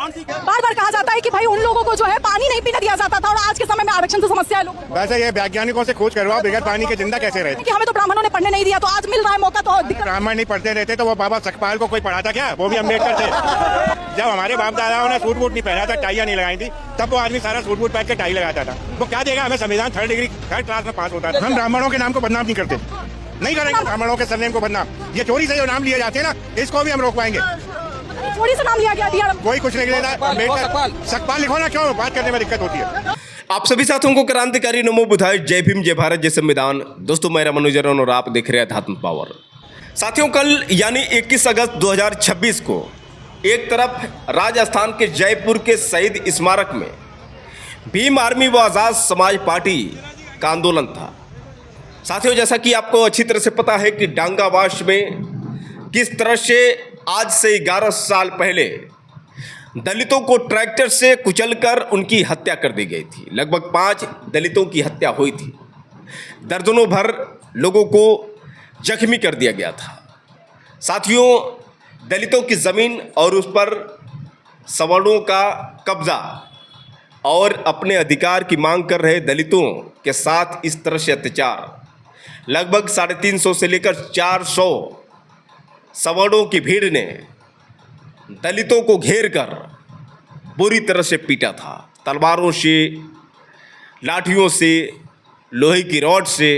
बार बार कहा जाता है कि भाई उन लोगों को जो है पानी नहीं पीने दिया जाता था और आज के समय में आरक्षण से समस्या है लोगों को। वैसे ये वैज्ञानिकों से खोज करवाओ, बगैर पानी के जिंदा कैसे रहे? कि हमें तो ब्राह्मणों ने पढ़ने नहीं दिया, तो आज मिल रहा है मौका, तो ब्राह्मण नहीं पढ़ते रहते तो वो बाबा सखपाल को कोई पढ़ाता क्या? वो भी अम्बेडकर थे। जब हमारे बाप दादाओं ने सूट बूट नहीं पहना था, टाइयां नहीं लगाई थी, तब वो आदमी सारा सूट बूट पहन के टाई लगाता था। वो क्या देगा हमें? संविधान थर्ड क्लास में पास होता है। हम ब्राह्मणों के नाम को बदनाम नहीं करते, नहीं करेंगे ब्राह्मणों के सरनेम को बदनाम। ये चोरी से जो नाम लिए जाते हैं ना, इसको भी हम रोक पाएंगे। चोरी से नाम लिया गया, कोई कुछ नहीं लेता। सखपाल लिखो ना, क्यों बात करने में दिक्कत होती है? आप सभी साथियों को क्रांतिकारी नमो बुधाय, जय भीम, जय भारत, जय संविधान। दोस्तों मेरा मनोजरन और आप देख रहे हैं अध्यात्म पावर। साथियों कल यानी 21 अगस्त 2026 को एक तरफ राजस्थान के जयपुर के शहीद स्मारक में भीम आर्मी व आज़ाद समाज पार्टी का आंदोलन था। साथियों जैसा कि आपको अच्छी तरह से पता है कि डांगावास में किस तरह से आज से 11 साल पहले दलितों को ट्रैक्टर से कुचलकर उनकी हत्या कर दी गई थी। लगभग 5 दलितों की हत्या हुई थी। दर्जनों भर लोगों को जख्मी कर दिया गया था। साथियों दलितों की ज़मीन और उस पर सवर्णों का कब्जा और अपने अधिकार की मांग कर रहे दलितों के साथ इस तरह से अत्याचार, लगभग 350 से लेकर 400 सवर्णों की भीड़ ने दलितों को घेर कर बुरी तरह से पीटा था। तलवारों से, लाठियों से, लोहे की रॉड से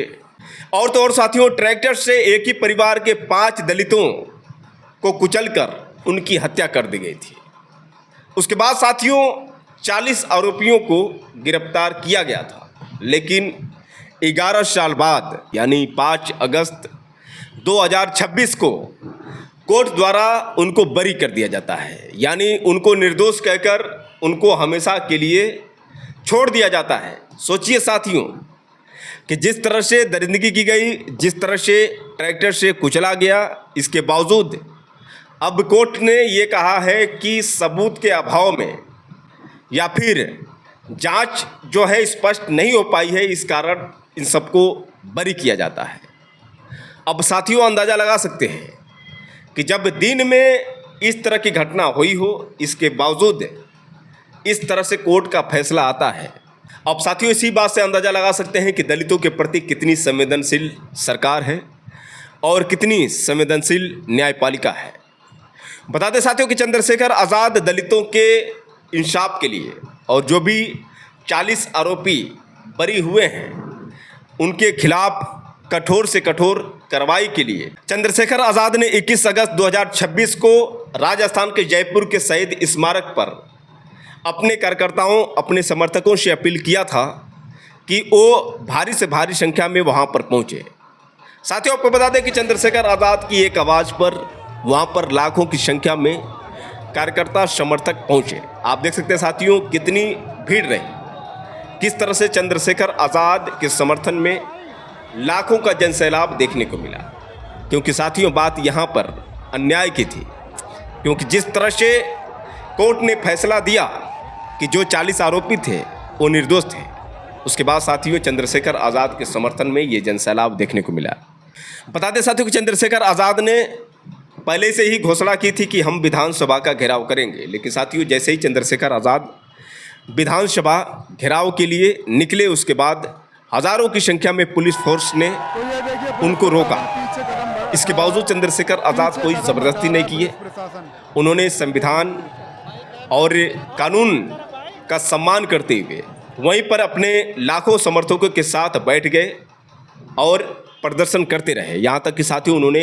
और तो और साथियों ट्रैक्टर से एक ही परिवार के 5 दलितों को कुचलकर उनकी हत्या कर दी गई थी। उसके बाद साथियों 40 आरोपियों को गिरफ्तार किया गया था, लेकिन 11 साल बाद यानी 5 अगस्त 2026 को कोर्ट द्वारा उनको बरी कर दिया जाता है, यानी उनको निर्दोष कहकर उनको हमेशा के लिए छोड़ दिया जाता है। सोचिए साथियों कि जिस तरह से दरिंदगी की गई, जिस तरह से ट्रैक्टर से कुचला गया, इसके बावजूद अब कोर्ट ने ये कहा है कि सबूत के अभाव में या फिर जांच जो है स्पष्ट नहीं हो पाई है, इस कारण इन सबको बरी किया जाता है। अब साथियों अंदाज़ा लगा सकते हैं कि जब दिन में इस तरह की घटना हुई हो, इसके बावजूद इस तरह से कोर्ट का फैसला आता है। अब साथियों इसी बात से अंदाज़ा लगा सकते हैं कि दलितों के प्रति कितनी संवेदनशील सरकार है और कितनी संवेदनशील न्यायपालिका है। बता दें साथियों कि चंद्रशेखर आज़ाद दलितों के इंसाफ के लिए और जो भी 40 आरोपी बरी हुए हैं उनके खिलाफ कठोर से कठोर कार्रवाई के लिए चंद्रशेखर आज़ाद ने 21 अगस्त 2026 को राजस्थान के जयपुर के शहीद स्मारक पर अपने कार्यकर्ताओं, अपने समर्थकों से अपील किया था कि वो भारी से भारी संख्या में वहां पर पहुंचे। साथियों आपको बता दें कि चंद्रशेखर आज़ाद की एक आवाज़ पर वहां पर लाखों की संख्या में कार्यकर्ता समर्थक पहुंचे। आप देख सकते हैं साथियों कितनी भीड़ रही, किस तरह से चंद्रशेखर आज़ाद के समर्थन में लाखों का जनसैलाब देखने को मिला। क्योंकि साथियों बात यहाँ पर अन्याय की थी, क्योंकि जिस तरह से कोर्ट ने फैसला दिया कि जो 40 आरोपी थे वो निर्दोष थे, उसके बाद साथियों चंद्रशेखर आज़ाद के समर्थन में ये जनसैलाब देखने को मिला। बता दें साथियों कि चंद्रशेखर आज़ाद ने पहले से ही घोषणा की थी कि हम विधानसभा का घेराव करेंगे, लेकिन साथियों जैसे ही चंद्रशेखर आज़ाद विधानसभा घेराव के लिए निकले, उसके बाद हज़ारों की संख्या में पुलिस फोर्स ने उनको रोका। इसके बावजूद चंद्रशेखर आज़ाद कोई ज़बरदस्ती नहीं किए। उन्होंने संविधान और कानून का सम्मान करते हुए वहीं पर अपने लाखों समर्थकों के साथ बैठ गए और प्रदर्शन करते रहे। यहाँ तक कि साथियों उन्होंने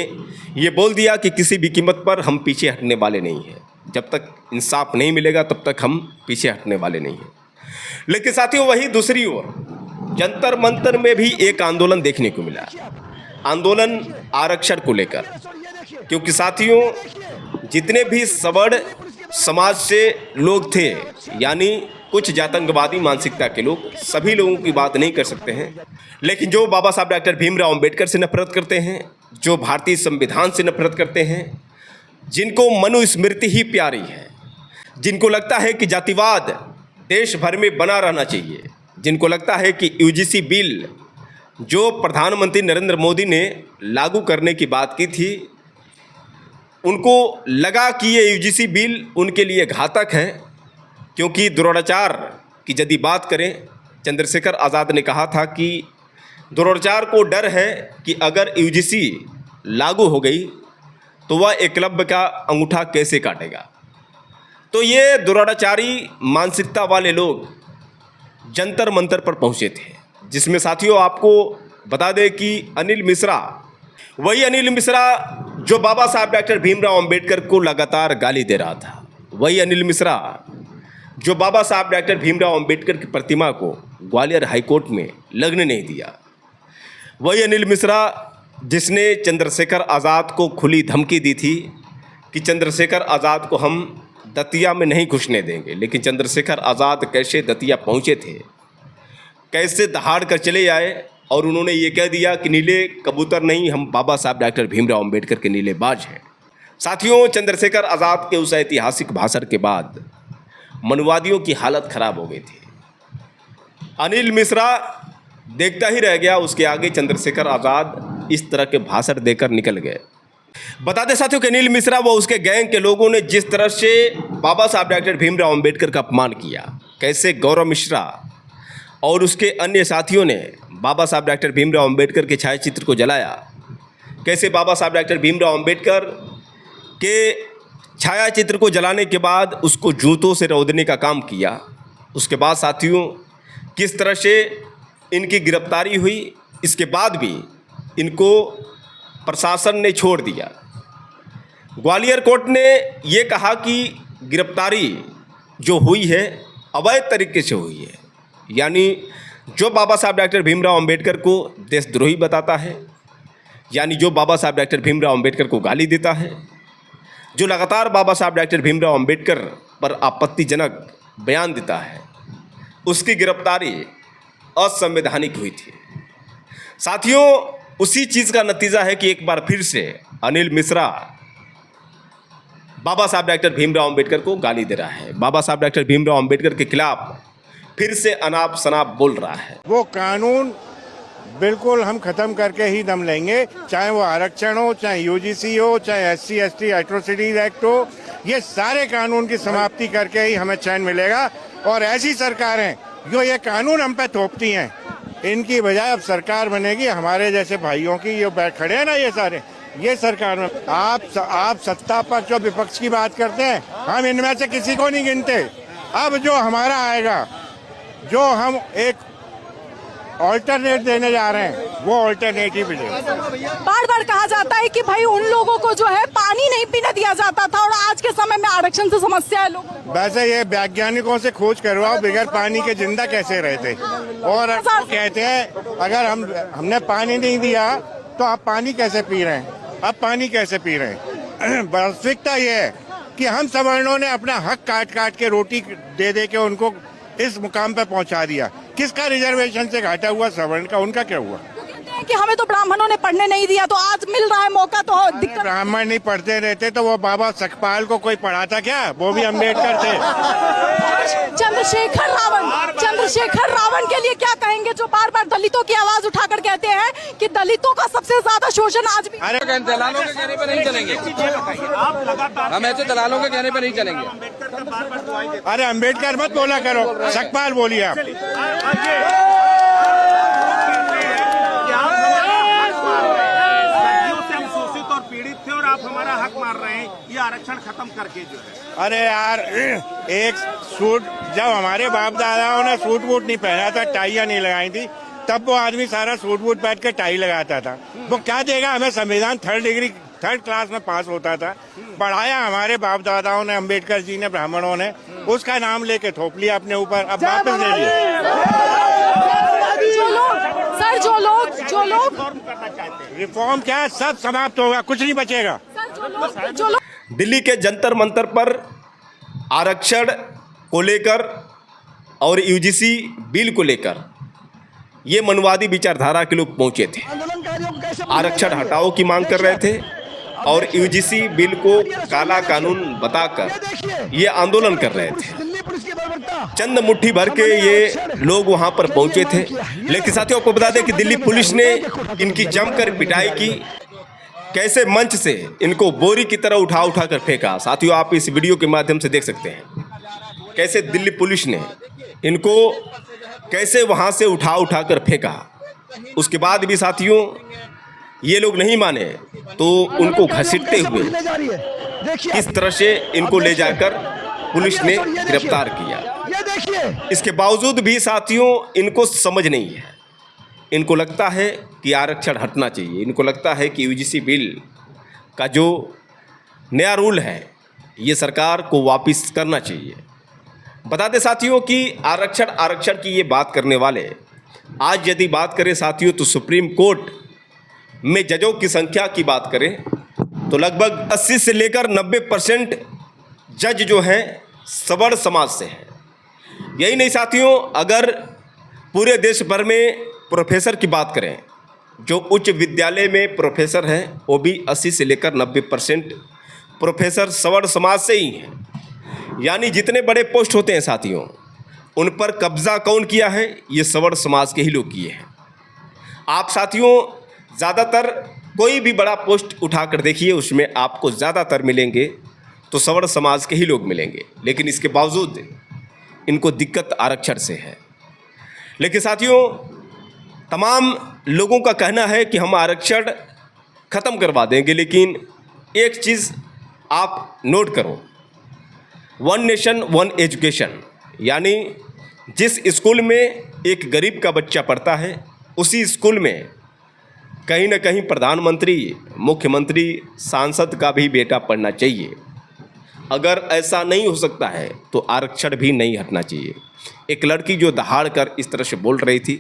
ये बोल दिया कि किसी भी कीमत पर हम पीछे हटने वाले नहीं हैं, जब तक इंसाफ नहीं मिलेगा तब तक हम पीछे हटने वाले नहीं हैं। लेकिन साथियों वही दूसरी ओर जंतर मंतर में भी एक आंदोलन देखने को मिला, आंदोलन आरक्षण को लेकर। क्योंकि साथियों जितने भी सवर्ण समाज से लोग थे, यानी कुछ जातंकवादी मानसिकता के लोग, सभी लोगों की बात नहीं कर सकते हैं, लेकिन जो बाबा साहब डॉक्टर भीमराव अंबेडकर से नफरत करते हैं, जो भारतीय संविधान से नफरत करते हैं, जिनको मनुस्मृति ही प्यारी है, जिनको लगता है कि जातिवाद देश भर में बना रहना चाहिए, जिनको लगता है कि यूजीसी बिल जो प्रधानमंत्री नरेंद्र मोदी ने लागू करने की बात की थी, उनको लगा कि ये यूजीसी बिल उनके लिए घातक है क्योंकि दुराचार की यदि बात करें, चंद्रशेखर आज़ाद ने कहा था कि दुराचार को डर है कि अगर यूजीसी लागू हो गई तो वह एकलव्य का अंगूठा कैसे काटेगा। तो ये दुराचारी मानसिकता वाले लोग जंतर मंतर पर पहुंचे थे, जिसमें साथियों आपको बता दें कि अनिल मिश्रा, वही अनिल मिश्रा जो बाबा साहब डॉक्टर भीमराव अंबेडकर को लगातार गाली दे रहा था, वही अनिल मिश्रा जो बाबा साहब डॉक्टर भीमराव अंबेडकर की प्रतिमा को ग्वालियर हाईकोर्ट में लगने नहीं दिया, वही अनिल मिश्रा जिसने चंद्रशेखर आज़ाद को खुली धमकी दी थी कि चंद्रशेखर आज़ाद को हम दतिया में नहीं घुसने देंगे। लेकिन चंद्रशेखर आज़ाद कैसे दतिया पहुंचे थे, कैसे दहाड़ कर चले आए और उन्होंने ये कह दिया कि नीले कबूतर नहीं, हम बाबा साहब डॉक्टर भीमराव अंबेडकर के नीले बाज हैं। साथियों, चंद्रशेखर आज़ाद के उस ऐतिहासिक भाषण के बाद मनुवादियों की हालत खराब हो गई थी। अनिल मिश्रा देखता ही रह गया, उसके आगे चंद्रशेखर आज़ाद इस तरह के भाषण देकर निकल गए। बता दें साथियों कि अनिल मिश्रा व उसके गैंग के लोगों ने जिस तरह से बाबा साहब डॉक्टर भीमराव अंबेडकर का अपमान किया, कैसे गौरव मिश्रा और उसके अन्य साथियों ने बाबा साहब डॉक्टर भीमराव अंबेडकर के छायाचित्र को जलाया, कैसे बाबा साहब डॉक्टर भीमराव अंबेडकर के छायाचित्र को जलाने के बाद उसको जूतों से रौंदने का काम किया। उसके बाद साथियों किस तरह से इनकी गिरफ्तारी हुई, इसके बाद भी इनको प्रशासन ने छोड़ दिया। ग्वालियर कोर्ट ने ये कहा कि गिरफ्तारी जो हुई है अवैध तरीके से हुई है, यानी जो बाबा साहब डॉक्टर भीमराव अंबेडकर को देशद्रोही बताता है, यानी जो बाबा साहब डॉक्टर भीमराव अंबेडकर को गाली देता है, जो लगातार बाबा साहब डॉक्टर भीमराव अंबेडकर पर आपत्तिजनक बयान देता है, उसकी गिरफ्तारी असंवैधानिक हुई थी। साथियों, उसी चीज़ का नतीजा है कि एक बार फिर से अनिल मिश्रा बाबा साहब डॉक्टर भीमराव अंबेडकर को गाली दे रहा है, बाबा साहब डॉक्टर भीमराव अंबेडकर के खिलाफ फिर से अनाप शनाप बोल रहा है। वो कानून बिल्कुल हम खत्म करके ही दम लेंगे, चाहे वो आरक्षण हो, चाहे यूजीसी हो, चाहे SC ST एट्रोसिटीज एक्ट हो, ये सारे कानून की समाप्ति करके ही हमें चैन मिलेगा। और ऐसी सरकारें जो ये कानून हम पे थोपती हैं, इनकी बजाय अब सरकार बनेगी हमारे जैसे भाइयों की, ये बैठ खड़े हैं ना ये सारे, ये सरकार में आप सत्ता पर जो विपक्ष की बात करते हैं, हम इनमें से किसी को नहीं गिनते। अब जो हमारा आएगा, जो हम एक ऑल्टरनेट देने जा रहे हैं, वो ऑल्टरनेटिव ही देंगे। बार बार कहा जाता है कि भाई उन लोगों को जो है पानी नहीं पीने दिया जाता था और आज के समय में आरक्षण से समस्या है लोगों को। वैसे ये वैज्ञानिकों से खोज करवाओ, बगैर पानी के जिंदा कैसे रहते। और कहते हैं अगर हमने पानी नहीं दिया तो आप पानी कैसे पी रहे हैं, अब पानी कैसे पी रहे हैं। वास्तविकता ये है कि हम सवर्णों ने अपना हक काट काट के रोटी दे के उनको इस मुकाम पे पहुंचा दिया। किसका रिजर्वेशन से घाटा हुआ, सवर्ण का, उनका क्या हुआ। कि हमें तो ब्राह्मणों ने पढ़ने नहीं दिया, तो आज मिल रहा है मौका, तो दिक्कत। ब्राह्मण नहीं पढ़ते रहते तो वो बाबा सखपाल को कोई पढ़ाता क्या, वो भी अम्बेडकर थे। चंद्रशेखर रावण के लिए क्या कहेंगे, जो बार बार दलितों की आवाज उठाकर कहते हैं कि दलितों का सबसे ज्यादा शोषण आज भी। अरे दलालों के कहने पर नहीं चलेंगे, हम ऐसे दलालों के कहने पर नहीं चलेंगे। अरे अम्बेडकर मत बोला करो, सखपाल बोलिए आप। पीड़ित थे और आप हमारा हक मार रहे हैं, ये आरक्षण खत्म करके जो है। अरे यार, एक सूट, जब हमारे बाप दादाओं ने सूट वूट नहीं पहना था, टाइयां नहीं लगाई थी, तब वो आदमी सारा सूट वूट पहन के टाई लगाता था। वो क्या देगा हमें, संविधान थर्ड क्लास में पास होता था। पढ़ाया हमारे बाप दादाओं ने, अम्बेडकर जी ने, ब्राह्मणों ने, उसका नाम लेके थोप लिया अपने ऊपर, अब वापस ले लिया। जो लोग रिफॉर्म क्या है, सब समाप्त होगा, कुछ नहीं बचेगा। दिल्ली के जंतर मंतर पर आरक्षण को लेकर और यूजीसी बिल को लेकर ये मनुवादी विचारधारा के लोग पहुंचे थे। आरक्षण हटाओ की मांग कर रहे थे और यूजीसी बिल को काला कानून बताकर ये आंदोलन कर रहे थे। चंद मुट्ठी भर के ये लोग वहां पर पहुंचे थे। लेकिन साथियों, आपको बता दें कि दिल्ली पुलिस ने इनकी जमकर पिटाई की, कैसे मंच से इनको बोरी की तरह उठा कर फेंका। साथियों, आप इस वीडियो के माध्यम से देख सकते हैं। कैसे दिल्ली पुलिस ने इनको कैसे वहाँ से उठा कर फेंका। उसके बाद भी साथियों ये लोग नहीं माने तो उनको घसीटते हुए किस तरह से इनको ले जाकर पुलिस ने गिरफ्तार किया। इसके बावजूद भी साथियों इनको समझ नहीं है। इनको लगता है कि आरक्षण हटना चाहिए। इनको लगता है कि यूजीसी बिल का जो नया रूल है ये सरकार को वापस करना चाहिए। बता दें साथियों कि आरक्षण की ये बात करने वाले आज यदि बात करें साथियों तो सुप्रीम कोर्ट में जजों की संख्या की बात करें तो लगभग 80 से लेकर 90% जज जो हैं सवर्ण समाज से हैं। यही नहीं साथियों, अगर पूरे देश भर में प्रोफेसर की बात करें, जो उच्च विद्यालय में प्रोफेसर हैं वो भी 80 से लेकर 90% प्रोफेसर सवर्ण समाज से ही हैं। यानी जितने बड़े पोस्ट होते हैं साथियों उन पर कब्जा कौन किया है, ये सवर्ण समाज के ही लोग किए हैं। आप साथियों ज़्यादातर कोई भी बड़ा पोस्ट उठाकर देखिए, उसमें आपको ज़्यादातर मिलेंगे तो सवर्ण समाज के ही लोग मिलेंगे। लेकिन इसके बावजूद इनको दिक्कत आरक्षण से है। लेकिन साथियों तमाम लोगों का कहना है कि हम आरक्षण ख़त्म करवा देंगे, लेकिन एक चीज़ आप नोट करो, वन नेशन वन एजुकेशन, यानी जिस स्कूल में एक गरीब का बच्चा पढ़ता है उसी स्कूल में कहीं ना कहीं प्रधानमंत्री, मुख्यमंत्री, सांसद का भी बेटा पढ़ना चाहिए। अगर ऐसा नहीं हो सकता है तो आरक्षण भी नहीं हटना चाहिए। एक लड़की जो दहाड़ कर इस तरह से बोल रही थी,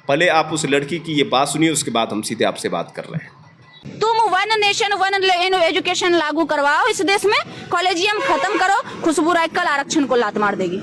पहले आप उस लड़की की ये बात सुनिए, उसके बाद हम सीधे आपसे बात कर रहे हैं। तुम वन नेशन वन एजुकेशन लागू करवाओ इस देश में, कॉलेजियम खत्म करो, खुशबू राय कल आरक्षण को लात मार देगी।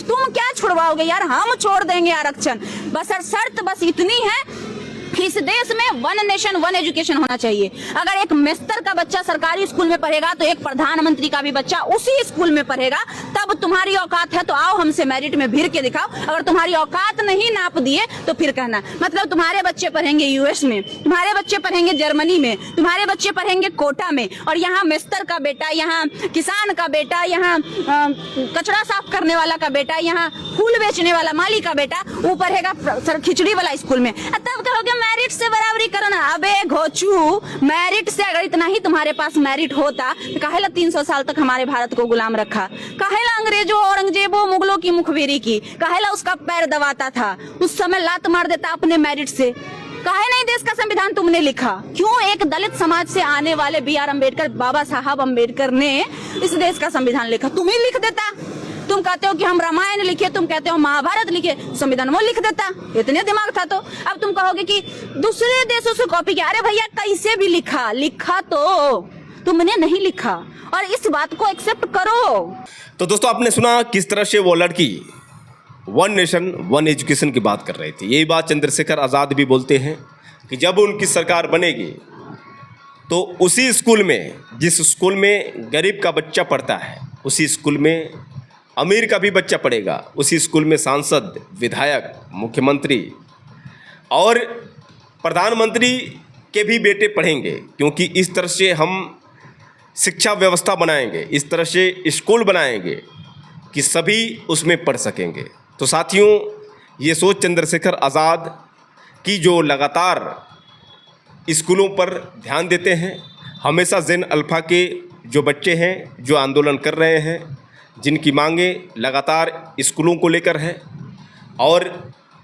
तुम क्या छुड़वाओगे यार, हम छोड़ देंगे आरक्षण। बस शर्त बस इतनी है कि इस देश में वन नेशन वन एजुकेशन होना चाहिए। अगर एक मिस्टर का बच्चा सरकारी स्कूल में पढ़ेगा तो एक प्रधानमंत्री का भी बच्चा उसी स्कूल में पढ़ेगा। तब तुम्हारी औकात है तो आओ हमसे मेरिट में भिड़ के दिखाओ। अगर तुम्हारी औकात नहीं नाप दिए तो फिर कहना, मतलब तुम्हारे बच्चे पढ़ेंगे यूएस में, तुम्हारे बच्चे पढ़ेंगे जर्मनी में, तुम्हारे बच्चे पढ़ेंगे कोटा में, और यहाँ मिस्टर का बेटा, यहाँ किसान का बेटा, यहाँ कचरा साफ करने वाला का बेटा, यहाँ फूल बेचने वाला माली का बेटा वो पढ़ेगा खिचड़ी वाला स्कूल में। तब तो मेरिट से बराबरी करो ना। अबे घोचू, मेरिट से अगर इतना ही तुम्हारे पास मेरिट होता तो काहेला 300 साल तक हमारे भारत को गुलाम रखा, काहेला अंग्रेजों औरंगजेबों मुगलों की मुखबिरी की, काहेला उसका पैर दबाता था, उस समय लात मार देता अपने मेरिट से। काहे नहीं देश का संविधान तुमने लिखा? क्यों एक दलित समाज से आने वाले BR अम्बेडकर, बाबा साहब अम्बेडकर ने इस देश का संविधान लिखा? तुम ही लिख देता। तुम कहते हो कि हम रामायण लिखे, तुम कहते हो महाभारत लिखे, संविधान वो लिख देता। इतने दिमाग था तो अब तुम कहोगे कि दूसरे देशों से कॉपी किया। अरे भैया कैसे भी लिखा तो तुमने नहीं लिखा, और इस बात को एक्सेप्ट करो। तो दोस्तों आपने सुना किस तरह से वो लड़की वन नेशन वन एजुकेशन की बात कर रही थी। यही बात चंद्रशेखर आज़ाद भी बोलते हैं कि जब उनकी सरकार बनेगी तो उसी स्कूल में, जिस स्कूल में गरीब का बच्चा पढ़ता है उसी स्कूल में अमीर का भी बच्चा पढ़ेगा। उसी स्कूल में सांसद, विधायक, मुख्यमंत्री और प्रधानमंत्री के भी बेटे पढ़ेंगे, क्योंकि इस तरह से हम शिक्षा व्यवस्था बनाएंगे, इस तरह से स्कूल बनाएंगे कि सभी उसमें पढ़ सकेंगे। तो साथियों ये सोच चंद्रशेखर आज़ाद की जो लगातार स्कूलों पर ध्यान देते हैं, हमेशा जेन अल्फ़ा के जो बच्चे हैं जो आंदोलन कर रहे हैं, जिनकी मांगें लगातार स्कूलों को लेकर है, और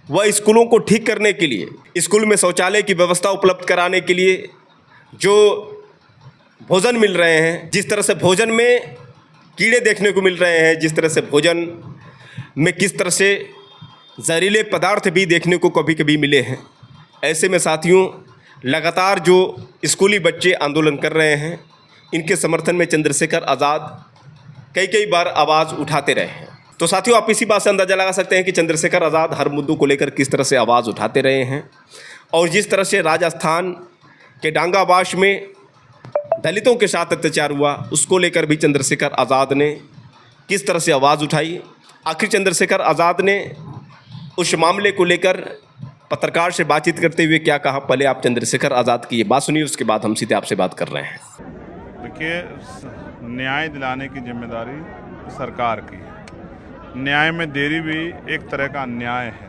वह स्कूलों को ठीक करने के लिए, स्कूल में शौचालय की व्यवस्था उपलब्ध कराने के लिए, जो भोजन मिल रहे हैं, जिस तरह से भोजन में कीड़े देखने को मिल रहे हैं, जिस तरह से भोजन में किस तरह से जहरीले पदार्थ भी देखने को कभी कभी मिले हैं, ऐसे में साथियों लगातार जो स्कूली बच्चे आंदोलन कर रहे हैं, इनके समर्थन में चंद्रशेखर आज़ाद कई बार आवाज़ उठाते रहे हैं। तो साथियों आप इसी बात से अंदाज़ा लगा सकते हैं कि चंद्रशेखर आज़ाद हर मुद्दों को लेकर किस तरह से आवाज़ उठाते रहे हैं। और जिस तरह से राजस्थान के डांगावास में दलितों के साथ अत्याचार हुआ, उसको लेकर भी चंद्रशेखर आज़ाद ने किस तरह से आवाज़ उठाई। आखिर चंद्रशेखर आज़ाद ने उस मामले को लेकर पत्रकार से बातचीत करते हुए क्या कहा, पहले आप चंद्रशेखर आज़ाद की ये बात सुनिए, उसके बाद हम सीधे आपसे बात कर रहे हैं। देखिए, न्याय दिलाने की जिम्मेदारी सरकार की, न्याय में देरी भी एक तरह का अन्याय है।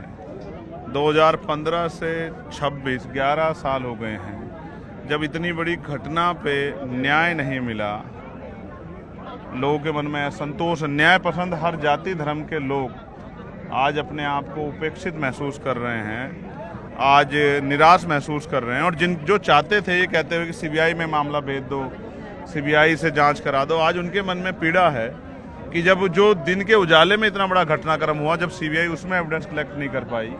2015 से 26 11 साल हो गए हैं जब इतनी बड़ी घटना पे न्याय नहीं मिला। लोगों के मन में असंतोष, न्याय पसंद हर जाति धर्म के लोग आज अपने आप को उपेक्षित महसूस कर रहे हैं, आज निराश महसूस कर रहे हैं। और जो चाहते थे, ये कहते हुए कि सीबीआई में मामला भेज दो, सीबीआई से जांच करा दो, आज उनके मन में पीड़ा है कि जब जो दिन के उजाले में इतना बड़ा घटनाक्रम हुआ, जब सीबीआई उसमें एविडेंस कलेक्ट नहीं कर पाई,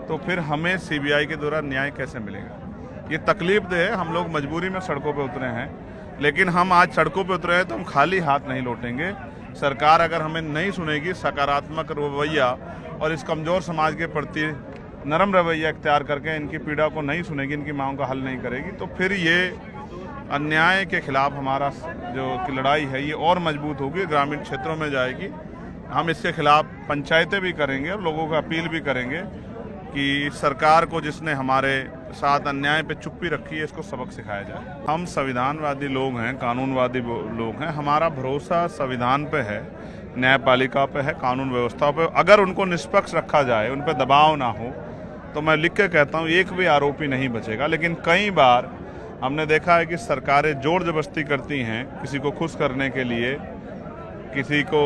तो फिर हमें सीबीआई के द्वारा न्याय कैसे मिलेगा। ये तकलीफदेह है। हम लोग मजबूरी में सड़कों पे उतरे हैं, लेकिन हम आज सड़कों पे उतरे हैं तो हम खाली हाथ नहीं लौटेंगे। सरकार अगर हमें नहीं सुनेगी, सकारात्मक रवैया और इस कमज़ोर समाज के प्रति नरम रवैया इख्तियार करके इनकी पीड़ा को नहीं सुनेगी, इनकी मांगों का हल नहीं करेगी, तो फिर ये अन्याय के खिलाफ हमारा जो कि लड़ाई है ये और मजबूत होगी, ग्रामीण क्षेत्रों में जाएगी। हम इसके खिलाफ पंचायतें भी करेंगे और लोगों को अपील भी करेंगे कि सरकार को, जिसने हमारे साथ अन्याय पे चुप्पी रखी है, इसको सबक सिखाया जाए। हम संविधानवादी लोग हैं, कानूनवादी लोग हैं। हमारा भरोसा संविधान पे है, न्यायपालिका पे है, कानून व्यवस्था पे। अगर उनको निष्पक्ष रखा जाए, उन पर दबाव ना हो, तो मैं लिख के कहता हूँ एक भी आरोपी नहीं बचेगा। लेकिन कई बार हमने देखा है कि सरकारें जोर जबरदस्ती करती हैं किसी को खुश करने के लिए, किसी को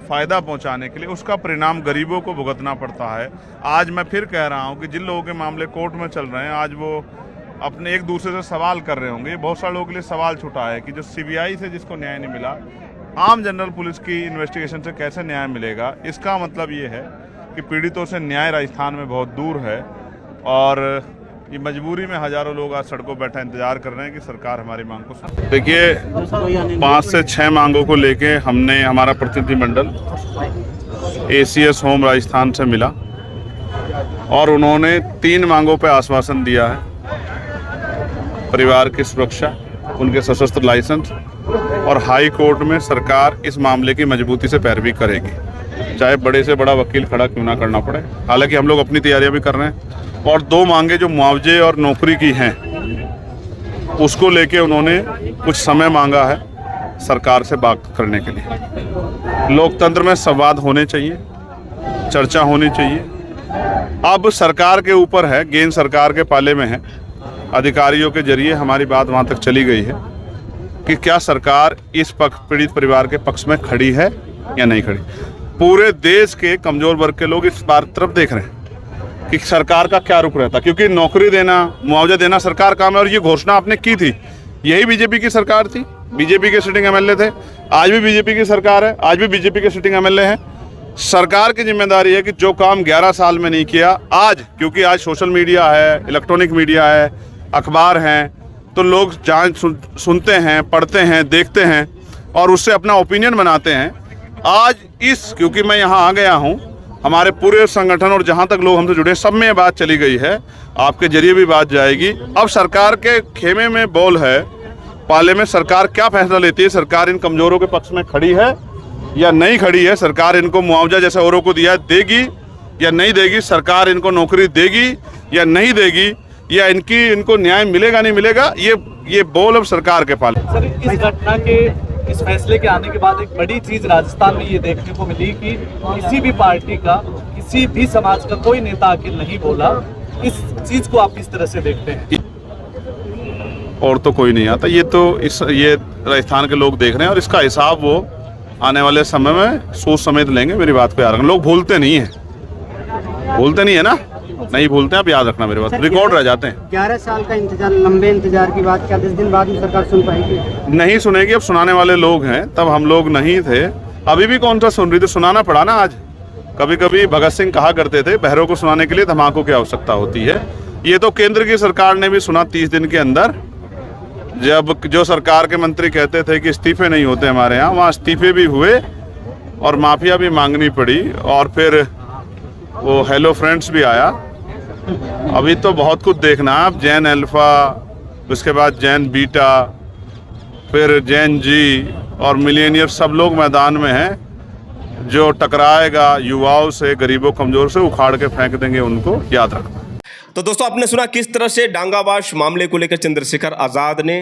फ़ायदा पहुंचाने के लिए, उसका परिणाम गरीबों को भुगतना पड़ता है। आज मैं फिर कह रहा हूं कि जिन लोगों के मामले कोर्ट में चल रहे हैं, आज वो अपने एक दूसरे से सवाल कर रहे होंगे। बहुत सारे लोगों के लिए सवाल छुटा है कि जो सीबीआई से जिसको न्याय नहीं मिला, आम जनरल पुलिस की इन्वेस्टिगेशन से कैसे न्याय मिलेगा। इसका मतलब ये है कि पीड़ितों से न्याय राजस्थान में बहुत दूर है और ये मजबूरी में हजारों लोग आज सड़कों बैठा इंतजार कर रहे हैं कि सरकार हमारी मांग को सुने। देखिए, 5 से 6 मांगों को लेके हमने, हमारा प्रतिनिधिमंडल ACS होम राजस्थान से मिला और उन्होंने 3 मांगों पे आश्वासन दिया है। परिवार की सुरक्षा, उनके सशस्त्र लाइसेंस और हाई कोर्ट में सरकार इस मामले की मजबूती से पैरवी करेगी, चाहे बड़े से बड़ा वकील खड़ा क्यों ना करना पड़े। हालांकि हम लोग अपनी तैयारियां भी कर रहे हैं। और 2 मांगे जो मुआवजे और नौकरी की हैं, उसको लेके उन्होंने कुछ समय मांगा है सरकार से बात करने के लिए। लोकतंत्र में संवाद होने चाहिए, चर्चा होनी चाहिए। अब सरकार के ऊपर है, गेंद सरकार के पाले में है। अधिकारियों के जरिए हमारी बात वहाँ तक चली गई है कि क्या सरकार इस पीड़ित परिवार के पक्ष में खड़ी है या नहीं खड़ी। पूरे देश के कमजोर वर्ग के लोग इस बात तरफ देख रहे हैं कि सरकार का क्या रुख रहता, क्योंकि नौकरी देना, मुआवजा देना सरकार काम है। और ये घोषणा आपने की थी, यही बीजेपी की सरकार थी, बीजेपी के सिटिंग MLA थे। आज भी बीजेपी की सरकार है, आज भी बीजेपी के सिटिंग MLA हैं। सरकार की जिम्मेदारी है कि जो काम 11 साल में नहीं किया, आज, क्योंकि आज सोशल मीडिया है, इलेक्ट्रॉनिक मीडिया है, अखबार हैं, तो लोग सुनते हैं, पढ़ते हैं, देखते हैं और उससे अपना ओपिनियन बनाते हैं। आज क्योंकि मैं यहाँ आ गया हूँ, हमारे पूरे संगठन और जहाँ तक लोग हमसे जुड़े, सब में ये बात चली गई है, आपके जरिए भी बात जाएगी। अब सरकार के खेमे में बॉल है, पाले में सरकार क्या फैसला लेती है। सरकार इन कमजोरों के पक्ष में खड़ी है या नहीं खड़ी है। सरकार इनको मुआवजा जैसे औरों को दिया देगी या नहीं देगी। सरकार इनको नौकरी देगी या नहीं देगी, या इनको न्याय मिलेगा नहीं मिलेगा, ये बॉल अब सरकार के पाले। सर, इस घटना के, इस फैसले के आने के बाद एक बड़ी चीज राजस्थान में ये देखने को मिली कि किसी भी पार्टी का, किसी भी समाज का कोई नेता आखिर नहीं बोला। इस चीज को आप किस तरह से देखते हैं? और तो कोई नहीं आता, ये राजस्थान के लोग देख रहे हैं और इसका हिसाब वो आने वाले समय में सोच समेत लेंगे। मेरी बात पे याद रखना, लोग भूलते नहीं है ना, नहीं भूलते हैं। आप याद रखना मेरी बात, रिकॉर्ड रह जाते हैं। 11 साल का इंतजार, लंबे इंतजार की बात, क्या 10 दिन बाद में सरकार सुन पाएगी? नहीं सुनेगी। अब सुनाने वाले लोग हैं, तब हम लोग नहीं थे। अभी भी कौन सा सुन रही थी, सुनाना पड़ा ना। आज कभी कभी भगत सिंह कहा करते थे, बहरों को सुनाने के लिए धमाकों की आवश्यकता होती है। ये तो केंद्र की सरकार ने भी सुना 30 दिन के अंदर। जब जो सरकार के मंत्री कहते थे कि इस्तीफे नहीं होते हमारे यहाँ, वहाँ इस्तीफे भी हुए और माफिया भी मांगनी पड़ी और फिर वो हेलो फ्रेंड्स भी आया। अभी तो बहुत कुछ देखना है। आप जैन अल्फा, उसके बाद जैन बीटा, फिर जैन जी और मिलेनियर, सब लोग मैदान में हैं। जो टकराएगा युवाओं से, गरीबों कमजोर से, उखाड़ के फेंक देंगे उनको, याद रखना। तो दोस्तों, आपने सुना किस तरह से डांगाबाज मामले को लेकर चंद्रशेखर आज़ाद ने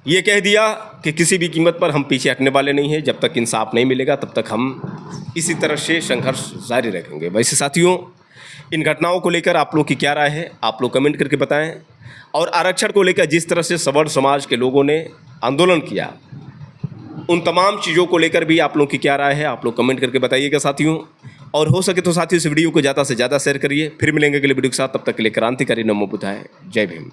ये कह दिया कि किसी भी कीमत पर हम पीछे हटने वाले नहीं हैं। जब तक इंसाफ नहीं मिलेगा तब तक हम इसी तरह से संघर्ष जारी रखेंगे। वैसे साथियों, इन घटनाओं को लेकर आप लोग की क्या राय है, आप लोग कमेंट करके बताएं। और आरक्षण को लेकर जिस तरह से सवर्ण समाज के लोगों ने आंदोलन किया, उन तमाम चीज़ों को लेकर भी आप लोग की क्या राय है, आप लोग कमेंट करके बताइएगा साथियों। और हो सके तो साथियों इस वीडियो को ज़्यादा से ज़्यादा शेयर करिए। फिर मिलेंगे अगले वीडियो के साथ, तब तक के लिए क्रांतिकारी नमो बुद्धाय। जय भीम।